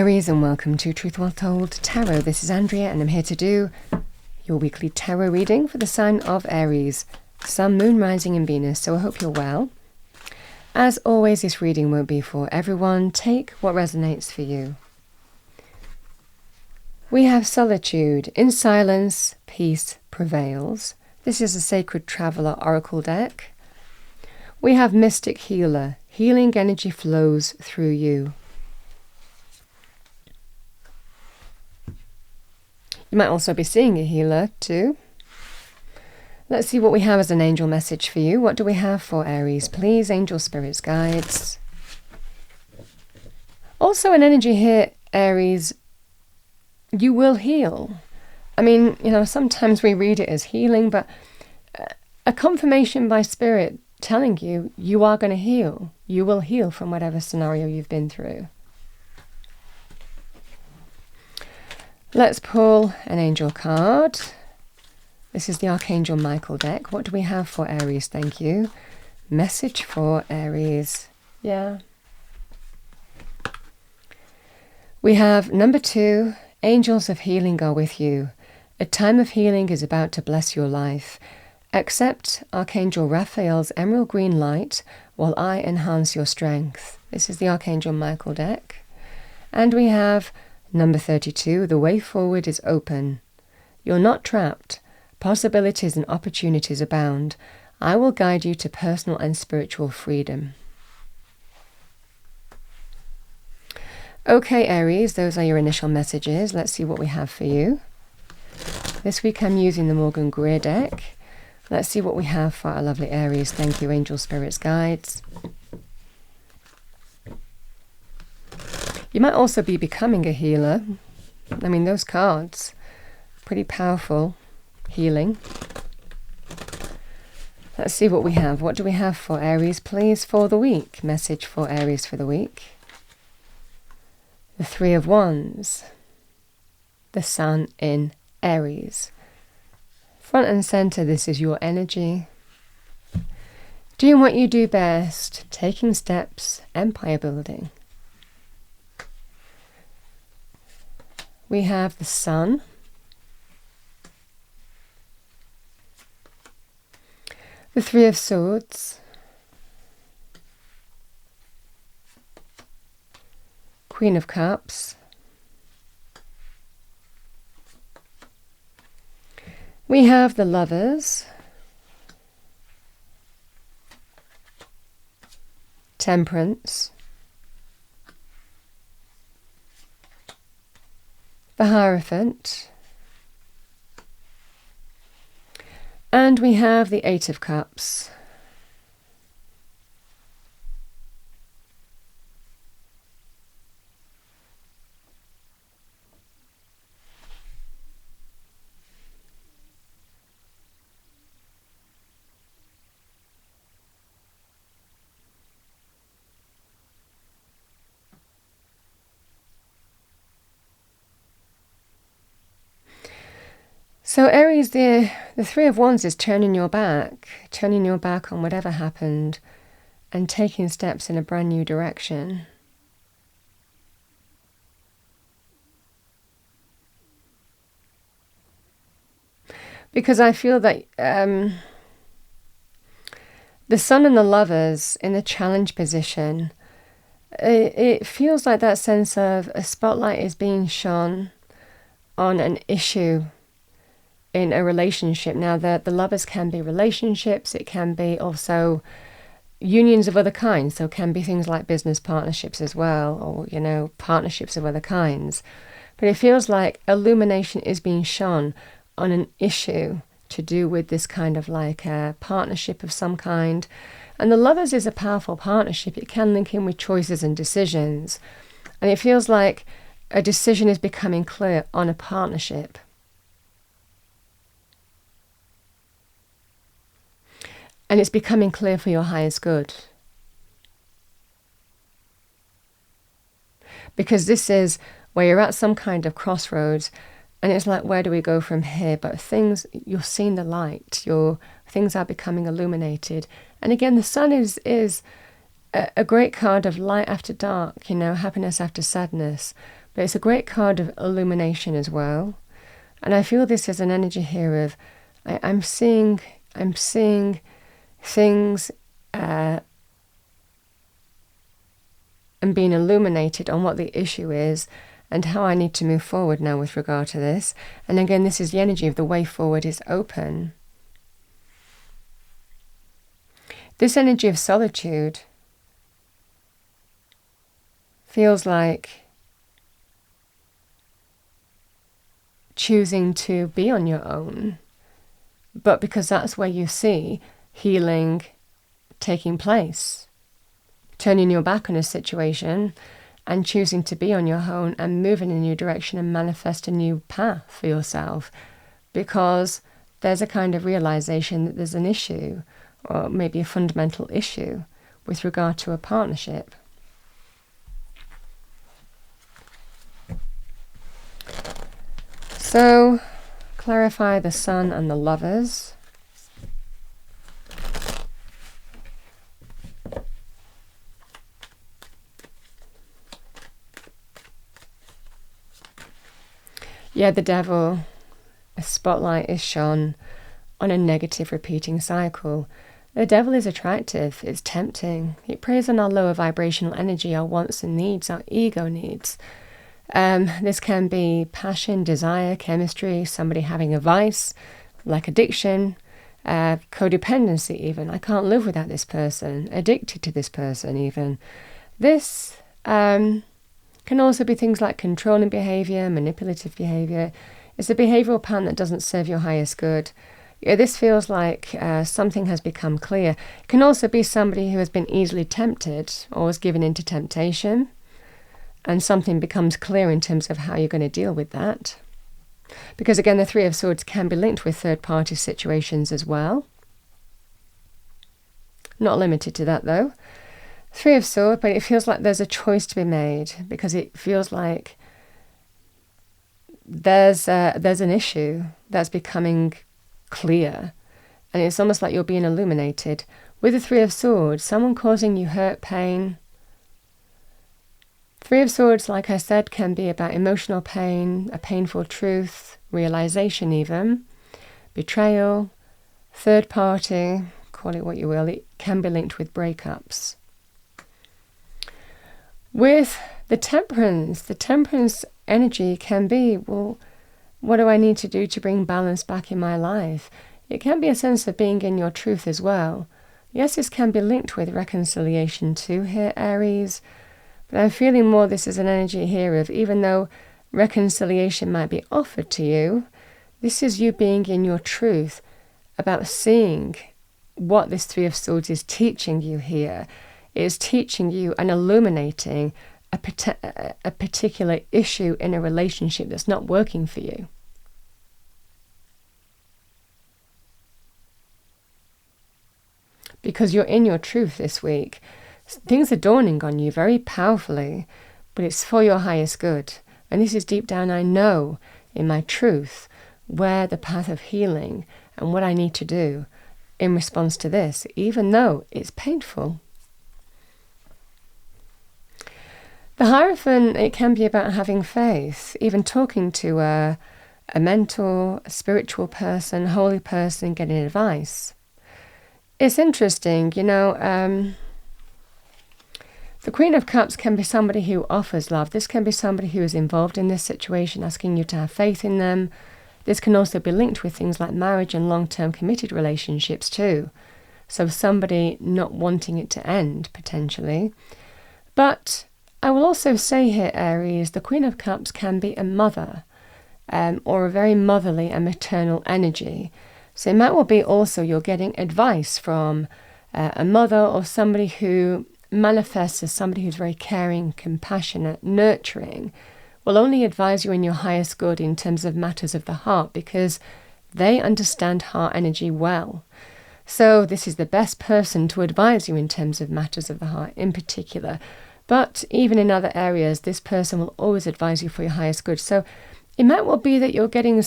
Aries, and welcome to Truth Well Told Tarot. This is Andrea, and I'm here to do your weekly tarot reading for the sign of Aries, Sun, Moon, Rising and Venus, so I hope you're well. As always, this reading won't be for everyone. Take what resonates for you. We have solitude. In silence, peace prevails. This is a Sacred Traveler Oracle deck. We have Mystic Healer. Healing energy flows through you. You might also be seeing a healer too. Let's see what we have as an angel message for you. What do we have for Aries? Please, angel spirits, guides. Also an energy here, Aries, you will heal. I mean, sometimes we read it as healing, but a confirmation by spirit telling you, you are going to heal. You will heal from whatever scenario you've been through. Let's pull an angel card. This is the Archangel Michael deck. What do we have for Aries? Thank you. Message for Aries. Yeah. We have number 2. Angels of healing are with you. A time of healing is about to bless your life. Accept Archangel Raphael's emerald green light while I enhance your strength. This is the Archangel Michael deck. And we have number 32, the way forward is open. You're not trapped. Possibilities and opportunities abound. I will guide you to personal and spiritual freedom. Okay, Aries, those are your initial messages. Let's see what we have for you. This week I'm using the Morgan Greer deck. Let's see what we have for our lovely Aries. Thank you, angel spirits, guides. You might also be becoming a healer. I mean, those cards, pretty powerful healing. Let's see what we have. What do we have for Aries, please, for the week? Message for Aries for the week. The 3 of Wands. The Sun in Aries. Front and center, this is your energy. Doing what you do best. Taking steps. Empire building. We have the Sun. The 3 of Swords. Queen of Cups. We have the Lovers. Temperance. The Hierophant. And we have the 8 of Cups. So Aries, the 3 of Wands is turning your back on whatever happened and taking steps in a brand new direction. Because I feel that the Sun and the Lovers in the challenge position, it feels like that sense of a spotlight is being shone on an issue in a relationship. Now, the Lovers can be relationships, it can be also unions of other kinds, so it can be things like business partnerships as well, or, partnerships of other kinds. But it feels like illumination is being shone on an issue to do with this kind of like a partnership of some kind. And the Lovers is a powerful partnership. It can link in with choices and decisions. And it feels like a decision is becoming clear on a partnership. And it's becoming clear for your highest good. Because this is where you're at some kind of crossroads, and it's like, where do we go from here? But you're seeing the light, things are becoming illuminated. And again, the Sun is a great card of light after dark, happiness after sadness. But it's a great card of illumination as well. And I feel this is an energy here of I'm seeing things and being illuminated on what the issue is and how I need to move forward now with regard to this. And again, this is the energy of the way forward is open. This energy of solitude feels like choosing to be on your own, but because that's where you see healing taking place, turning your back on a situation and choosing to be on your own and move in a new direction and manifest a new path for yourself, because there's a kind of realization that there's an issue, or maybe a fundamental issue with regard to a partnership. So, clarify the Sun and the Lovers. Yeah, the Devil, a spotlight is shone on a negative repeating cycle. The Devil is attractive, it's tempting. It preys on our lower vibrational energy, our wants and needs, our ego needs. This can be passion, desire, chemistry, somebody having a vice, like addiction, codependency even. I can't live without this person, addicted to this person even. This can also be things like controlling behaviour, manipulative behaviour. It's a behavioural pattern that doesn't serve your highest good. Yeah, this feels like something has become clear. It can also be somebody who has been easily tempted or was given into temptation, and something becomes clear in terms of how you're going to deal with that. Because again, the Three of Swords can be linked with third-party situations as well. Not limited to that though. Three of Swords, but it feels like there's a choice to be made, because it feels like there's an issue that's becoming clear, and it's almost like you're being illuminated. With the Three of Swords, someone causing you hurt, pain. Three of Swords, like I said, can be about emotional pain, a painful truth, realization even, betrayal, third party, call it what you will. It can be linked with breakups. With the temperance energy can be, well, what do I need to do to bring balance back in my life? It can be a sense of being in your truth as well. Yes, this can be linked with reconciliation too here, Aries. But I'm feeling more this is an energy here of, even though reconciliation might be offered to you, this is you being in your truth about seeing what this Three of Swords is teaching you here. It is teaching you and illuminating a particular issue in a relationship that's not working for you. Because you're in your truth this week. Things are dawning on you very powerfully, but it's for your highest good. And this is deep down, I know in my truth where the path of healing and what I need to do in response to this, even though it's painful. The Hierophant, it can be about having faith, even talking to a mentor, a spiritual person, holy person, getting advice. It's interesting, the Queen of Cups can be somebody who offers love. This can be somebody who is involved in this situation, asking you to have faith in them. This can also be linked with things like marriage and long-term committed relationships too. So somebody not wanting it to end, potentially. But I will also say here, Aries, the Queen of Cups can be a mother, or a very motherly and maternal energy. So it might well be also you're getting advice from a mother or somebody who manifests as somebody who's very caring, compassionate, nurturing, will only advise you in your highest good in terms of matters of the heart, because they understand heart energy well. So this is the best person to advise you in terms of matters of the heart in particular. But even in other areas, this person will always advise you for your highest good. So it might well be that you're getting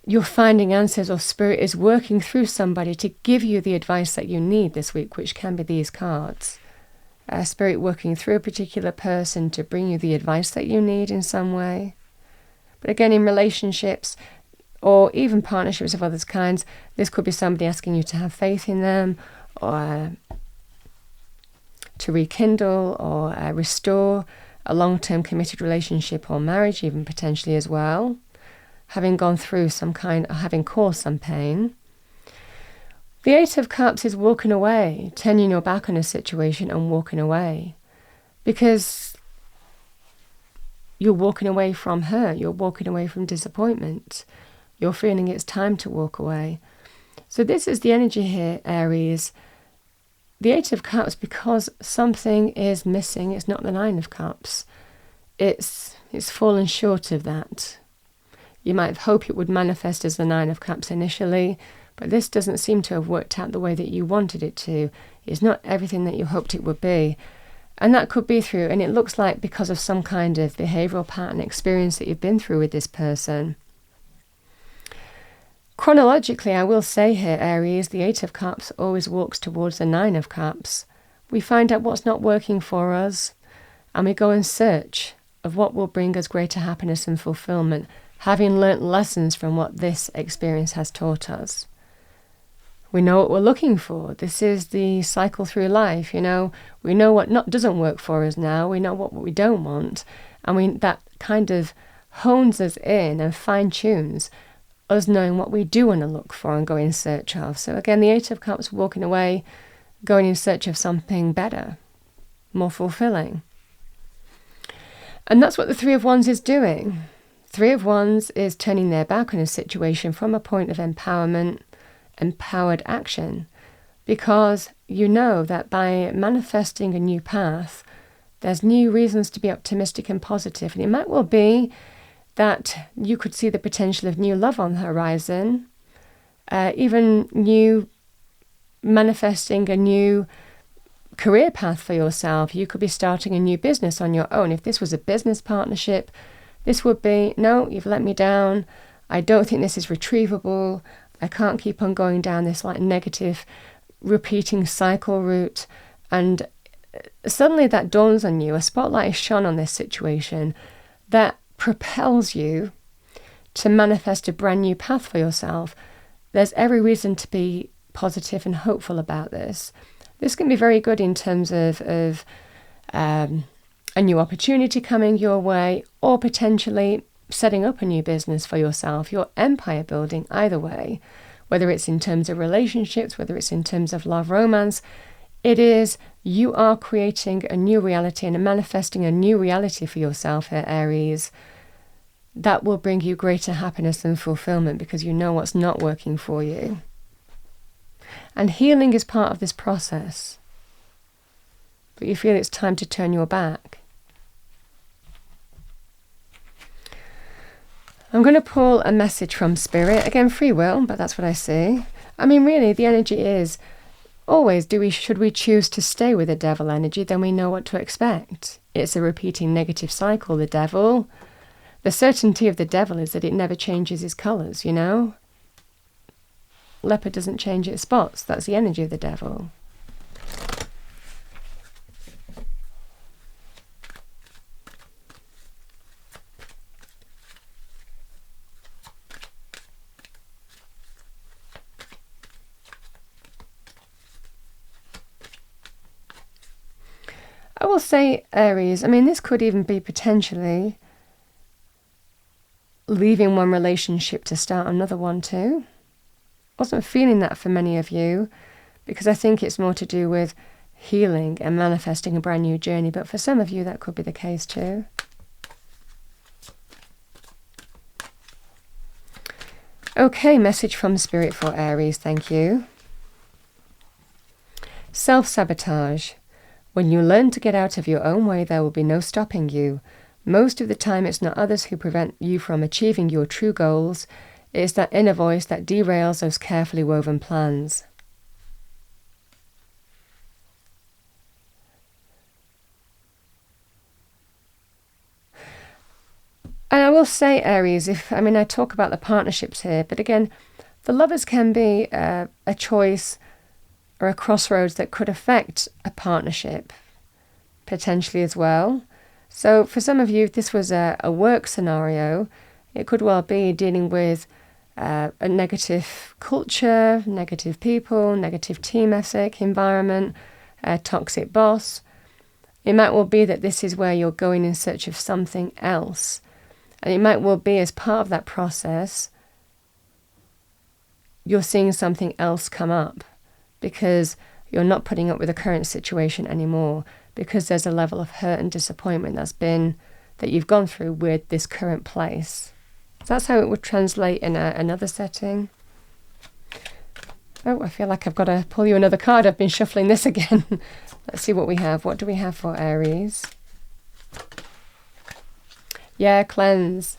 you're finding answers, or spirit is working through somebody to give you the advice that you need this week, which can be these cards. Spirit working through a particular person to bring you the advice that you need in some way. But again, in relationships or even partnerships of other kinds, this could be somebody asking you to have faith in them, or to rekindle or restore a long-term committed relationship or marriage, even potentially as well, having gone through having caused some pain. The Eight of Cups is walking away, turning your back on a situation and walking away, because you're walking away from hurt, you're walking away from disappointment, you're feeling it's time to walk away. So this is the energy here, Aries. The Eight of Cups, because something is missing, it's not the Nine of Cups. It's fallen short of that. You might have hoped it would manifest as the Nine of Cups initially, but this doesn't seem to have worked out the way that you wanted it to. It's not everything that you hoped it would be. And that could be through, and it looks like because of some kind of behavioural pattern experience that you've been through with this person. Chronologically, I will say here, Aries, the Eight of Cups always walks towards the Nine of Cups. We find out what's not working for us, and we go in search of what will bring us greater happiness and fulfillment, having learnt lessons from what this experience has taught us. We know what we're looking for. This is the cycle through life, We know what doesn't work for us now. We know what we don't want. And that kind of hones us in and fine-tunes us knowing what we do want to look for and go in search of. So again, the Eight of Cups walking away, going in search of something better, more fulfilling. And that's what the Three of Wands is doing. Three of Wands is turning their back on a situation from a point of empowerment, empowered action, because you know that by manifesting a new path, there's new reasons to be optimistic and positive. And it might well be that you could see the potential of new love on the horizon, even manifesting a new career path for yourself. You could be starting a new business on your own. If this was a business partnership, this would be, no, you've let me down. I don't think this is retrievable. I can't keep on going down this negative repeating cycle route. And suddenly that dawns on you. A spotlight is shone on this situation that propels you to manifest a brand new path for yourself. There's every reason to be positive and hopeful about this. This can be very good in terms of a new opportunity coming your way, or potentially setting up a new business for yourself, your empire building, either way, whether it's in terms of relationships, whether it's in terms of love, romance. You are creating a new reality and manifesting a new reality for yourself here, Aries, that will bring you greater happiness and fulfillment because you know what's not working for you. And healing is part of this process. But you feel it's time to turn your back. I'm going to pull a message from Spirit. Again, free will, but that's what I see. I mean, really, the energy is always, should we choose to stay with the devil energy, then we know what to expect. It's a repeating negative cycle, the devil. The certainty of the devil is that it never changes its colours, Leopard doesn't change its spots. That's the energy of the devil. I will say, Aries, this could even be potentially leaving one relationship to start another one too. Wasn't feeling that for many of you, because I think it's more to do with healing and manifesting a brand new journey, but for some of you that could be the case too. Okay, message from Spirit for Aries, thank you. Self-sabotage. When you learn to get out of your own way, there will be no stopping you. Most of the time, it's not others who prevent you from achieving your true goals. It's that inner voice that derails those carefully woven plans. And I will say, Aries, I talk about the partnerships here, but again, the lovers can be a choice or a crossroads that could affect a partnership. potentially as well. So for some of you, if this was a work scenario, it could well be dealing with a negative culture, negative people, negative team ethic, environment, a toxic boss. It might well be that this is where you're going in search of something else. And it might well be as part of that process, you're seeing something else come up because you're not putting up with the current situation anymore, because there's a level of hurt and disappointment that you've gone through with this current place. So that's how it would translate in another setting. Oh, I feel like I've got to pull you another card. I've been shuffling this again. Let's see what we have. What do we have for Aries? Yeah, cleanse.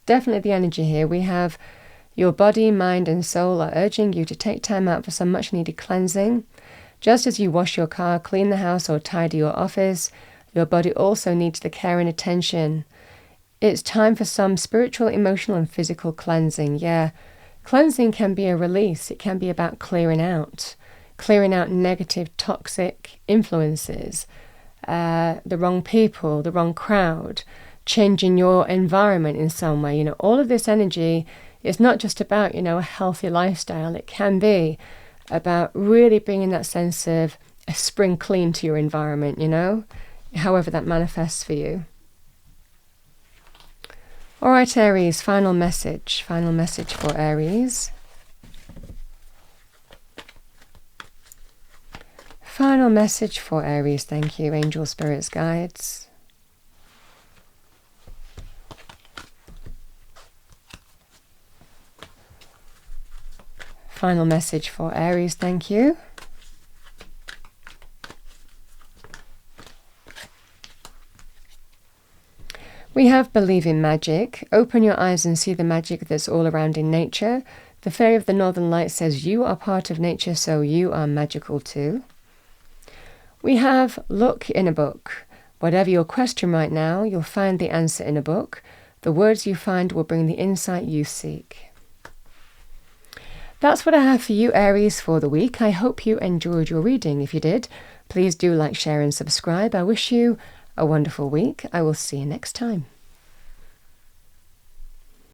Definitely the energy here. We have your body, mind and soul are urging you to take time out for some much needed cleansing. Just as you wash your car, clean the house or tidy your office, your body also needs the care and attention. It's time for some spiritual, emotional and physical cleansing. Yeah, cleansing can be a release. It can be about clearing out negative, toxic influences, the wrong people, the wrong crowd, changing your environment in some way. All of this energy is not just about, a healthy lifestyle. It can be about really bringing that sense of a spring clean to your environment, however that manifests for you. All right, Aries, final message for Aries. Final message for Aries, thank you, angel spirits, guides. Final message for Aries, thank you. We have believe in magic. Open your eyes and see the magic that's all around in nature. The Fairy of the Northern Light says you are part of nature, so you are magical too. We have look in a book. Whatever your question right now, you'll find the answer in a book. The words you find will bring the insight you seek. That's what I have for you, Aries, for the week. I hope you enjoyed your reading. If you did, please do like, share and subscribe. I wish you a wonderful week. I will see you next time.